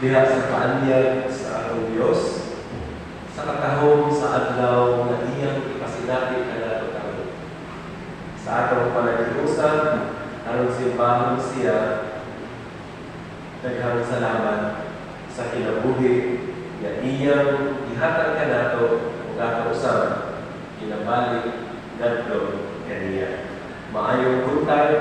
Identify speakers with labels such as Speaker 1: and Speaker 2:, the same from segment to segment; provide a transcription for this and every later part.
Speaker 1: diha sa paanyag sa atong Dios sa katahom sa adlaw nga iyang ipasinati kanato karon. Sa atong panagiusap aron simbahon siya, daghang salamat sa kinabuhi nga iyang ihatag kanato ug kakausap kinabalik ngadto kaniya. Maayong buntag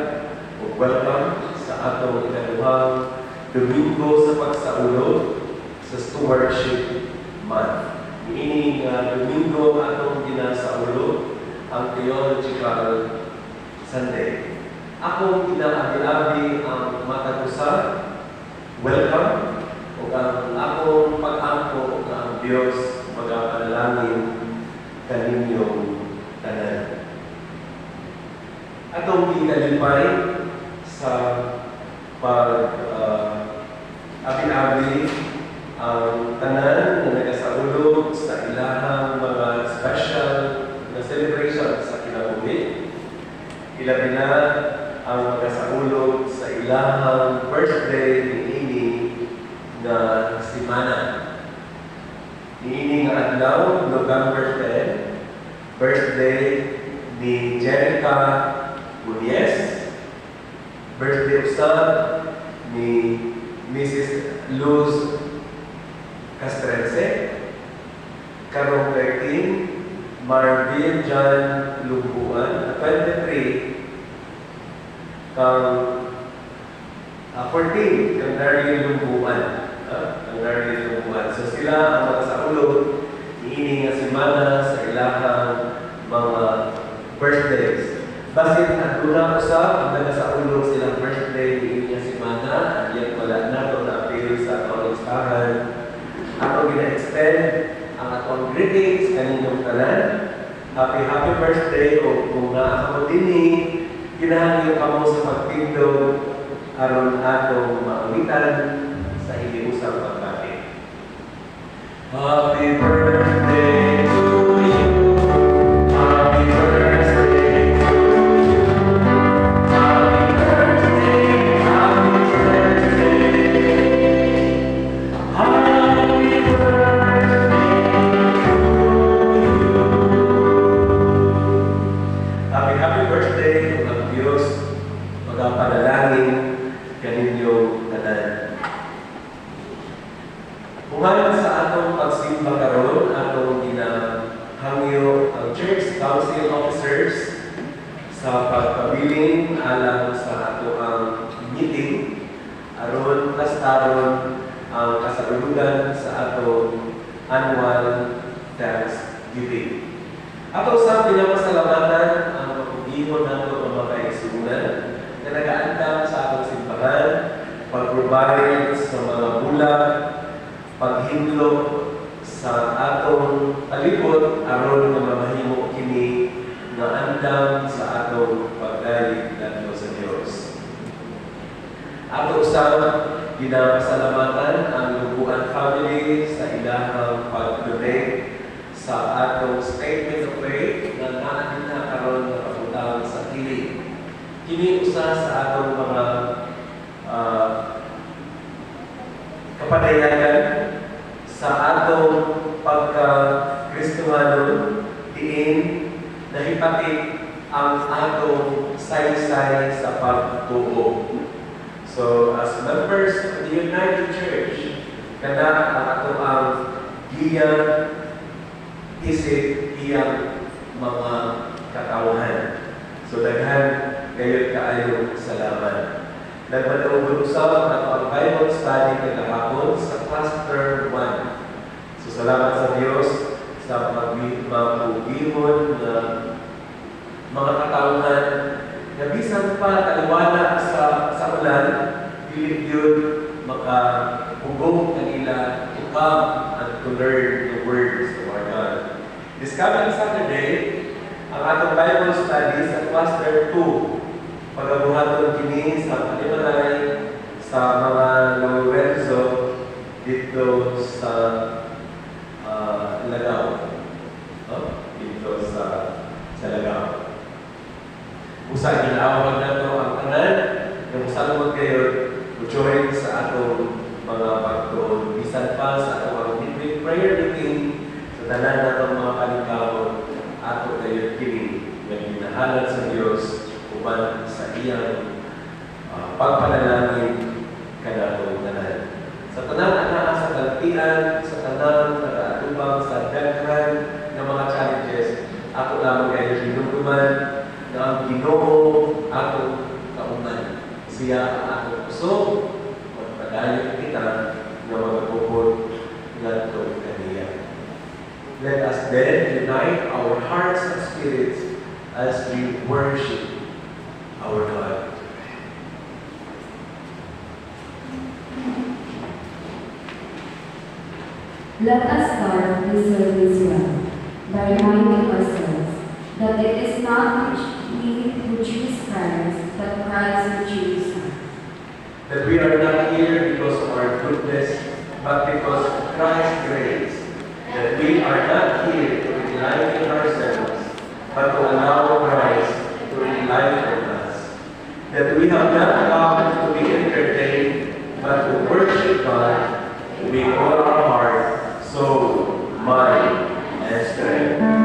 Speaker 1: ug welcome sa atong ikaduhang Domingo sa Pagsaulo sa Stewardship Month. Ini nga Domingo atong ginasaulo ang Theological Sunday. Akong ginaabi-abi ang matag-usa, welcome, o ang akong pag-angko na ang Diyos magapanalangin kaninyong tanan. Atong ikalipay sa pag-abi-abi ang tanan na nagasaulog sa ilahang mga special na celebration sa kinabuhi. Ilabi na ang magasaulog sa ilahang birthday ni Ini na simana. Ini nga adlaw, November 10, birthday ni Jerica Muniez, birthday usab ni Mrs. Luz Castrense, karong 13, Marvin John Lumbuan, 23, kang 14, kang Darlene Lumbuan. So sila ang magasaulog niini nga semana sa ilahang mga birthdays. Basit aduna usab ang nagasaulog silang birthday niini nga semana, ayan wala na to na appeal sa atong listahan. Ako gina-extend ang atong greetings kaninyong tanan. Happy birthday o kung naakamo dinhi, kinahanglan kamo sa pagtindog aron atong maulitan sa iniusang pagkain. Happy birthday to you. Happy birthday to you. Happy birthday, happy birthday. Happy birthday to you. Happy birthday kung ang Diyos magapanalangin kaninyong tanan. Human sa atong pagsimba karon, atong ginahangyo ang Church Council Officers sa pagpabiling alang sa ato ang meeting aron tastaron ang kasaulugan sa atong annual Thanksgiving. Ato sa pinapasalamatan ang pagpugihon nato ang mga kaigsunan na nagaandam sa atong simbahan, pag-provide sa mga bulag, paghindlok sa atong palibot aron nga mamahimo kini nga andam sa atong pagdayeg ngadto sa Dios. Ato usab ginapasalamatan ang Lumbuan family sa ilahang pag-donate sa atong statement of faith na naan na karon nga pagutang sa kilig. Kini usa sa atong mga kapadayagan sa atong pagka-Kristohano diin nahipati ang atong saysay sa pagtuo. So, as members of the United Church, kada ang ato ang giyang isip iyang mga katawhan. So, daghan kayo kaayo salamat. Nagpatawag usab ang Bible study kahapon sa Cluster 1. So, salamat sa Diyos sa magpugihon na mga katawhan na bisan pa taliwala sa ulan, pilit yun makahugong kanila upang and to learn the words of our God. This coming Saturday, ang atong Bible study sa Cluster 2. Pagabuhaton kini sa Palimanay sa mga Lorenzo dito sa Lagaw. Dito sa Lagaw. Usa ginawag na to ang tanan, yung salmon kayo, join sa atong mga pagtuon. Bisan pa sa atong midweek prayer meeting sa tanan natong mga kaligawon ato kayo kini nga ginahalad sa Dios uban sa iyang pagpanalangin kanatong tanan. Sa tanan ana sa kaltian, sa tanan nagaatubang sa daghan nga mga challenges, ako lamang kayo ginuguman na ang Ginoo atong kauman. Siya ang atong puso, magpadayon kita na magpupod ngadto kaniya. Let us then unite our hearts and spirits as we worship our God.
Speaker 2: Let us start this service well by reminding ourselves that it is not we who choose Christ, but Christ who chooses us.
Speaker 1: That we are not here because of our goodness, but because of Christ's grace. That we are not here to enlighten ourselves, but to allow Christ to enlighten us. That we have not come to be entertained, but to worship God with all our heart, soul, mind, and strength.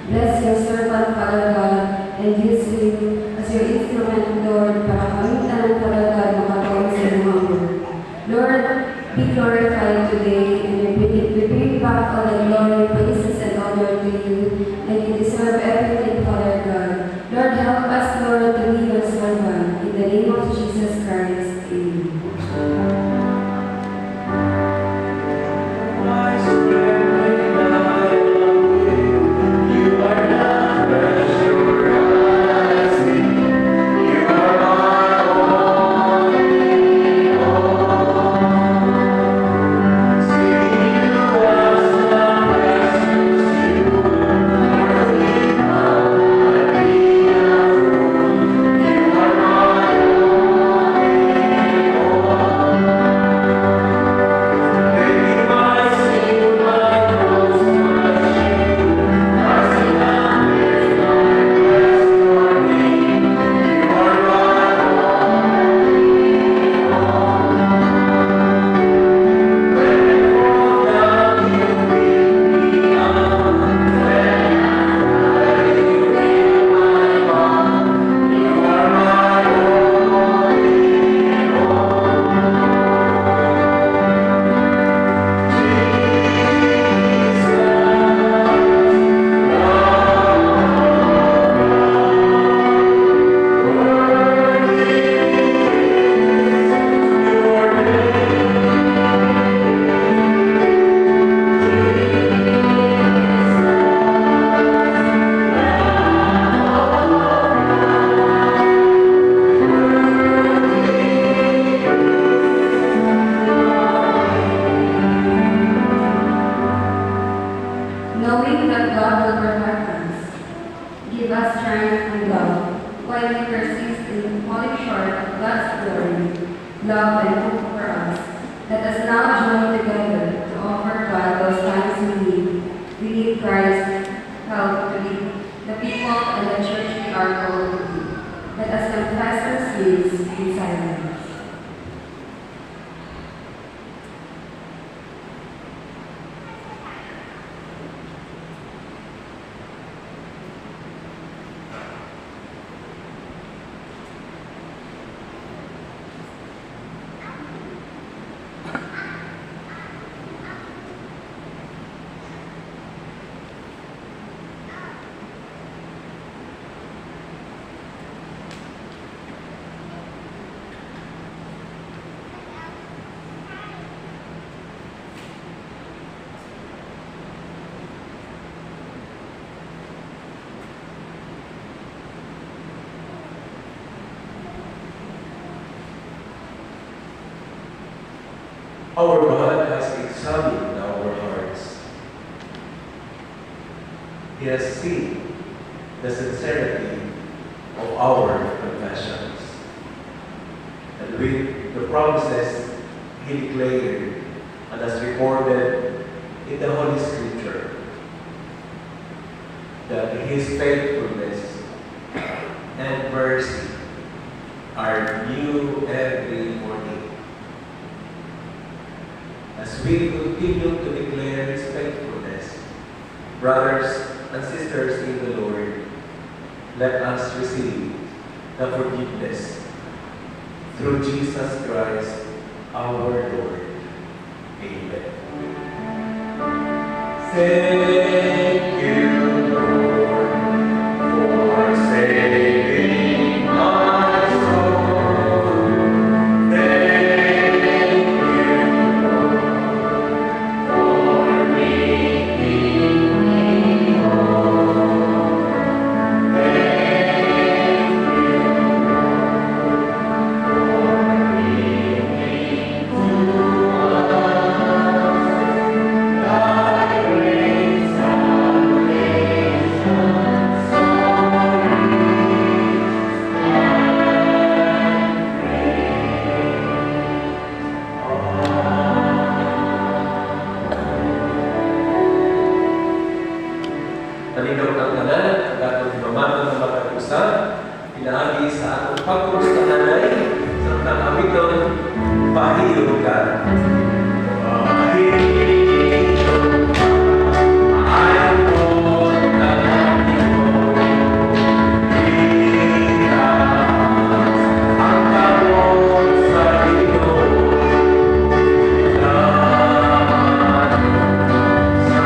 Speaker 2: Bless your servant. strength, and love, while we persist in falling short of God's glory, love, and hope for us. Let us now join together to offer God those times we need. We need Christ's help to lead the people and the church we are called to be. Let us confess our sins in silence.
Speaker 1: Our God has examined our hearts. He has seen the sincerity of our confessions. And with the promises He declared and as recorded in the Holy Scripture, that His faithfulness and mercy are new every morning. As we continue to declare His faithfulness, brothers and sisters in the Lord, let us receive the forgiveness through Jesus Christ our Lord. Amen. Thank you, Lord, for saving my soul. Thank you, Lord, for making me whole. Thank you, Lord, for giving to us thy great salvation, so rich and Naninong ang tanan, ang atong pamaman ng makag-usap, pinaagi sa atong pagkumustahanay, sa mga awiton, pahiyo ka. Pahiyo ka, ayaw na namin ikas, ang kamot sa ito, lahat sa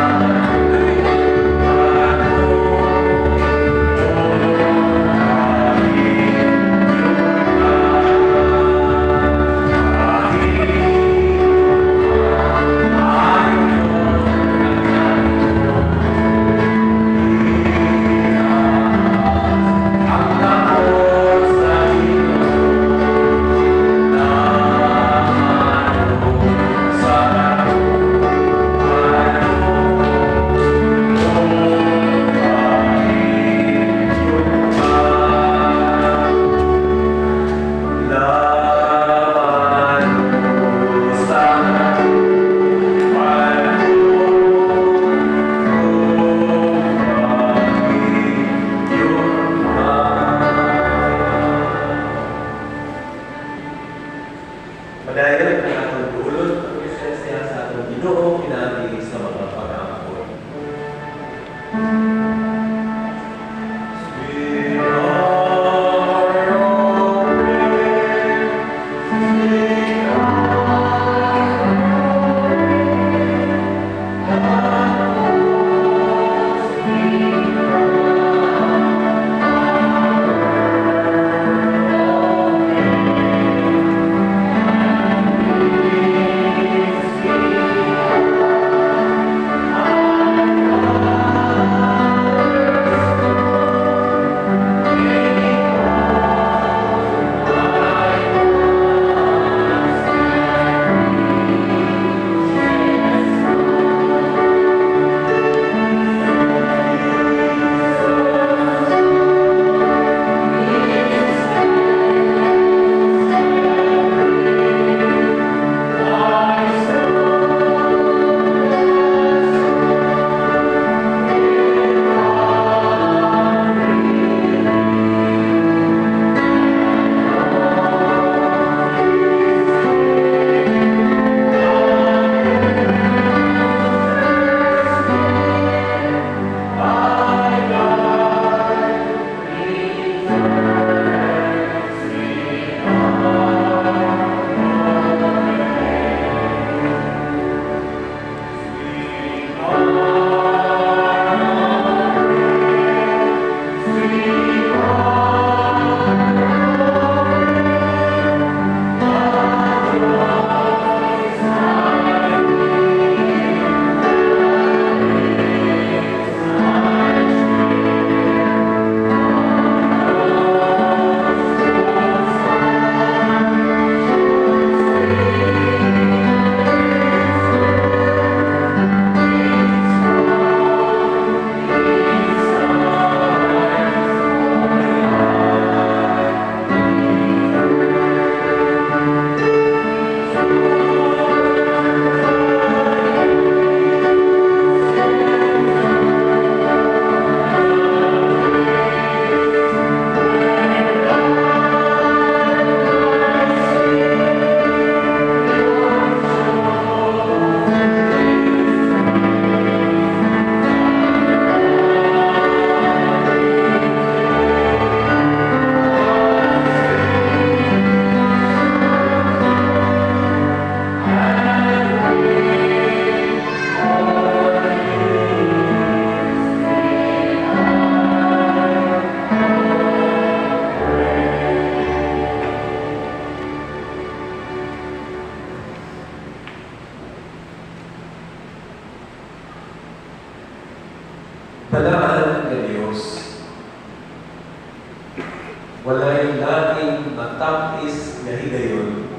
Speaker 1: walay laging matapis nga higayon,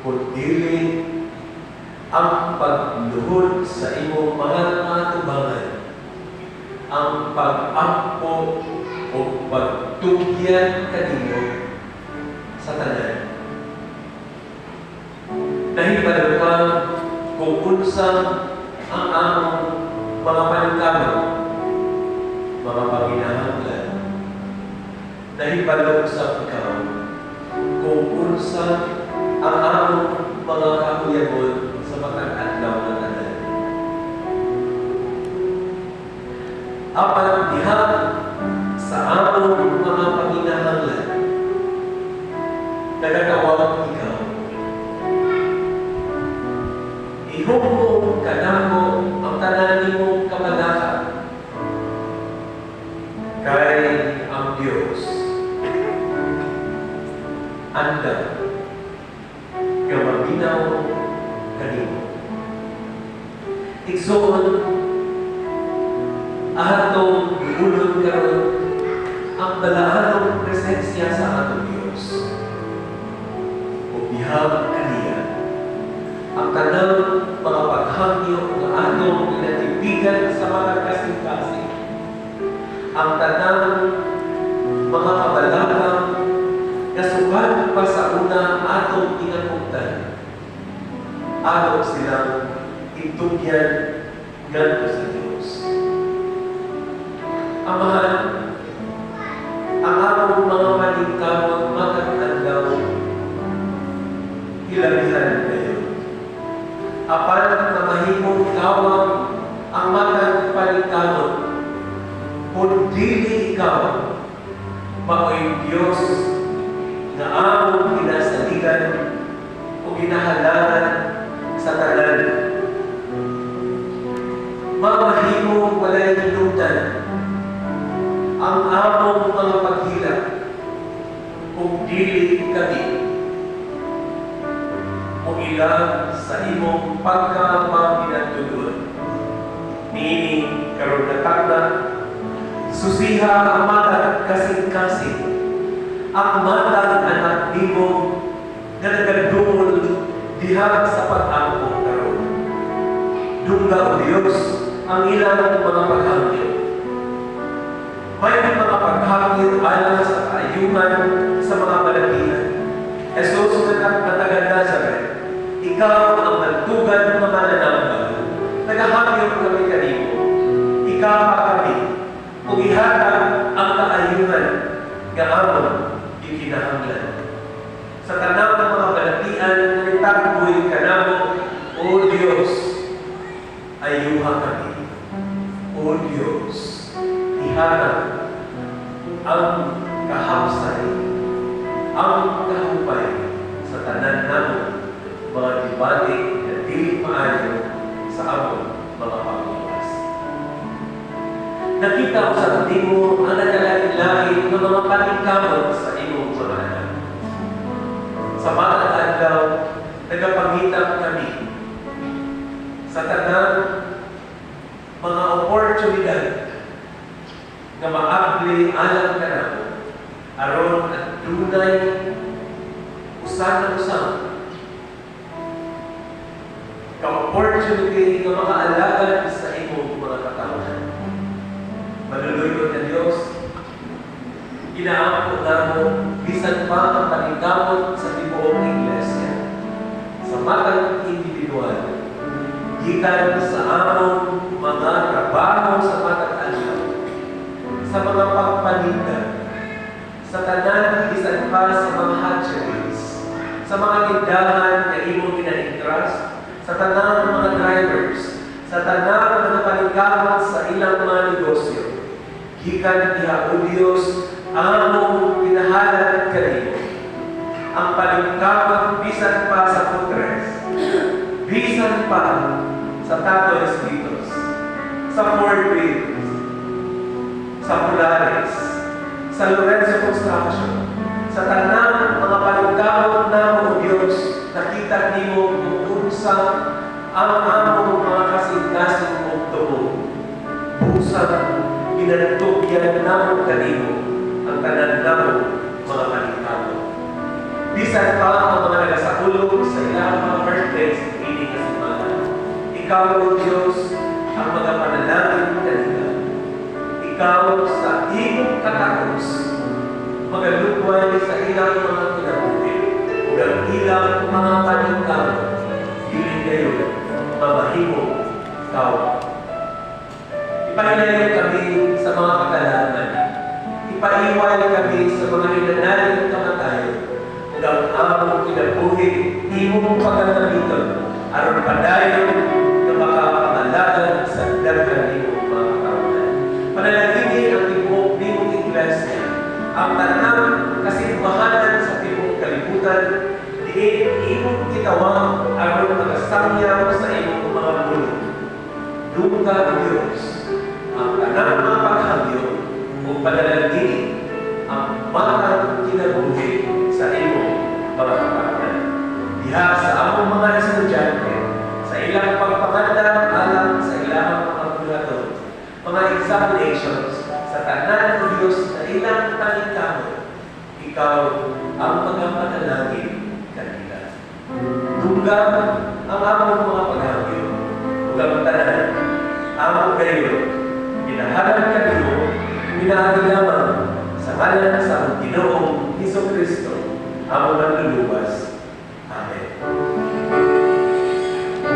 Speaker 1: kundi ang pagluhod sa imong mga tubangan, ang pag-ampo o pagtugyan kanino sa tanan. Nahibalo ka kung unsa ang among mga paningkamot, mga paginahanglan. Nahibalo sa ikaw kung unsa ang among mga kakuyagon sa makakadlaw na tanan. Apan diha sa among mga paginahanglan, nagakawag ikaw. Ihugmo kanako ang tanan nimong kamalaka, kay ang Diyos anda nga maminaw kanimo. Igsoon atong giulod karon ang balahanong presensya sa atong Diyos. Ubihag kaniya ang tanang mga paghangyo nga atong inatibigan sa mga kasing-kasing, ang tanang mga kabalakang nasukat pa sa una atong inapuntan, atong silang itugyan ngadto sa Diyos. Amahan, ang atong mga maningkamot magkakadlaw, hilabihan kayo. Apan na mahimong kawang ang matang paningkamot, kung dili ikaw, mao'y Diyos na among ginasaligan o ginahalaran sa tanan. Mamahimong walay hinutan ang among mga paghilak kung dili kami o ilang sa imong pagkamaminatulod. Meaning, karon natakna, susiha ang matang kasing-kasing, ang matang anak nimo na nagdumol diha sa pag-ampo karon. Dungga o Diyos ang ilang mga paghangyo. May mga paghangyo alang sa kaayuman sa mga malakihan. Jesus na matagal Nazareth, ikaw ang nagtugan ng mga nanambal. Nagahangyo kami kanimo. Ikaw kami, kung ihatag ang kaayuman nga amon ikinahanglan. Sa tanang ng mga balatian na itagboy kanamo, O Diyos, ayuha kami. O Diyos, ihatag ang kahamsay, ang kahupay sa tanan namon, mga dibati na dili maayo sa amon mga pagluwas. Nakita ko sa timo ang nagalain-lain ng mga paningkamot sa imong mga anak. Sa mga adlaw, nagapangitang kami sa tanang mga oportunidad na maabli alam ka na aron at dunay usan-usan ka-opportunity ng mga alagad sa imong mga katawhan. Maluluyod na Diyos, inaampo na mo bisan pa ang paningkamot sa tibuong iglesia, sa matang individual, gikan sa among mga trabaho sa matang alaw, sa mga pagpalinda, sa tanan bisan pa sa mga hatcheries, sa mga tindahan na imong gina-entrust, sa tanan ng mga drivers, sa tanan ng mga paningkamot sa ilang mga negosyo, gikan diha o Diyos, among pinahalan kanimo. Ang paningkamot bisan pa sa Putres, bisan pa sa Tato Escritos, sa Fort Wills, sa Polaris, sa Lorenzo Construction, sa tanang mga paningkamot na o Diyos, nakita nimo kung unsa ang among mga kasing-kasing mong tubo. Busang ginatugyan namo kanimo ang tanan namo Bisan pa ang mga nagasakulog sa ilang mga birthdays, hindi kasimana. Ikaw, O Diyos, ang mga panalangin kanila. Ikaw sa iyong katakos, magalugway sa ilang mga kinabuhi, ug ang ilang mga paningkam, dili kayo mamahimo tao. Ipahilayo kami sa mga kagalaman. Ipaiway kami sa mga hinanaling kamatayon, ug ang among kinabuhi, imong pagkakamiton, aron padayon na makapangalagan sa daghang imong mga kaunan. Panalangin ang tibok nimong iglesia, ang tanang kasimbahanan sa tibok kalibutan, diin imong gitawang aron makasangyaw sa imong mga bulong. Duga ang Diyos, ang tanang mga paghagyo o panalangin ang matang kinabuhi sa imong mga kapatid. Diha sa among mga estudyante, sa ilang pagpangandam alang sa ilang mga bulaton, mga examinations, sa tanan ng Diyos na ilang talingkamot, ikaw ang mga panalangin kanila. Duga ang among mga paghagyo, ug ang tanan, among kayo, pinahalan kanino, pinahagalaman sa ngalan sa Ginoong Hesukristo, among manluluwas. Amen.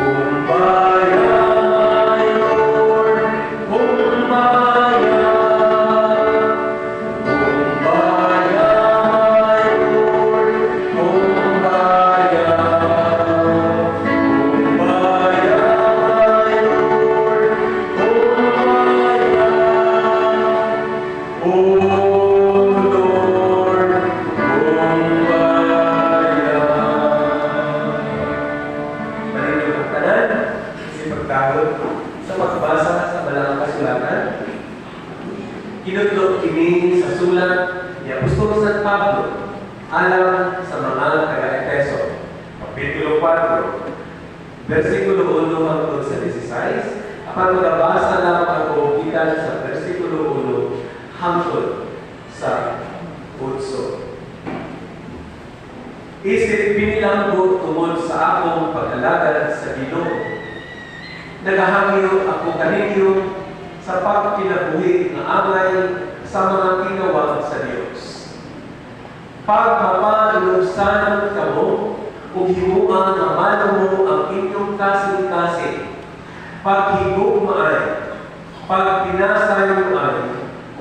Speaker 1: Kumbaya, Lord, kumbaya. Kumbaya, Lord, kumbaya. Kumbaya, Lord, kumbaya. O Lord, kumbaya. Maninyo ang tanan, isip pagkagod sa magbasa sa Balang Kasulatan. Kinudlok kini sa sulat ni Apostol San Pablo alang sa mga taga-Efeso, Kapitulo 4, versikulo 1 hangtod sa 16. Apan magabasa lang ako gikan sa versikulo 1 hangtod sa 8. Isip pinilanggo tungod sa akong pag-alagad sa Ginoo. Nagahangyo ako kaninyo sa pagkinabuhi na angay sa mga tinawag sa Diyos. Pagmapalusan kamo, ug himuan na malamo ang inyong kasing-kasing. Paghigugmaay, pagpinasayoan,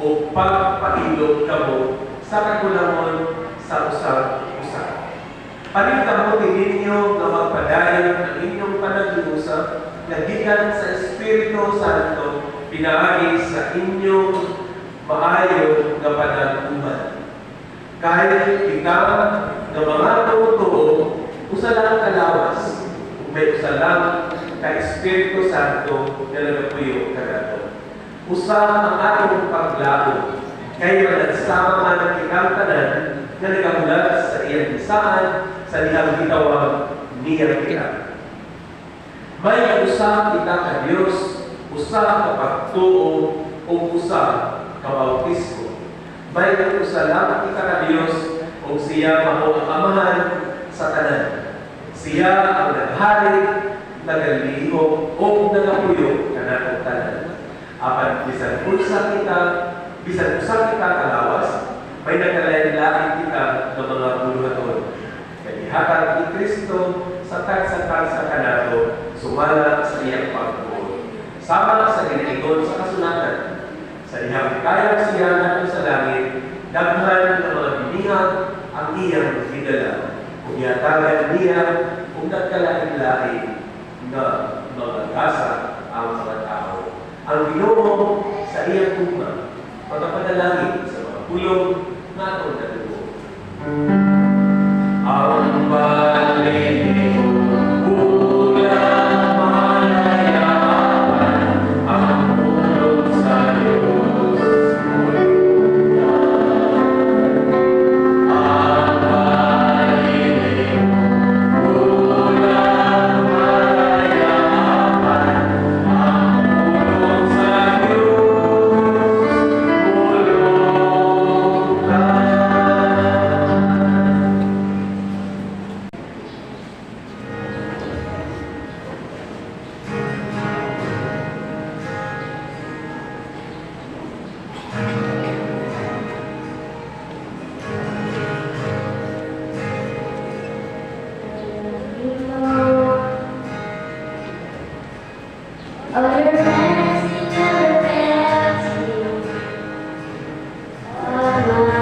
Speaker 1: o pagpailog kamo sa kakulangon sa usap-usap. Paningkamutin ninyo na magpadayon ang inyong panag-uusap na gikan sa Espiritu Santo pinaagi sa inyong maayo nga panag-uman. Kahit ikaw na mga tutuo, usa lang kalawas, ug may usa lang ka Espiritu Santo na nagapuyo kanato. Usa ang atong paglaom, kay managsama nga ng ikang tanan na nagamulat sa iyang bisaan sa dihang gitawag niya kita. May usa kita ka Dios, usa ka pagtuo o usa ka bautismo. May usa lang kita ka Dios o siya mao ang amahan sa tanan. Siya ang naghari, nagalihok o nagapuyo kanatong tanan. Apan bisan usa kita kalawas, may nagkalain-lain kita ng mga buluhaton. Kanihatag ni Kristo sa tagsa-tagsa kanato, sumala sa iyang pagbuo. Sama sa ginaingon sa kasulatan, sa dihang kayang siya natin sa langit, daghan ng mga binihag ang iyang hidala. Kung yatagan niya, kung nagkalain-lain na mga gasa ang mga tao. Ang Ginoo sa iyang tugma, pagkapadalangin sa mga pulong na atong nalubo. Ang balik ulang malayapan, ang pulong sa Diyos ang balik ulang malayapan, ang pulong sa Diyos mulong
Speaker 2: naman.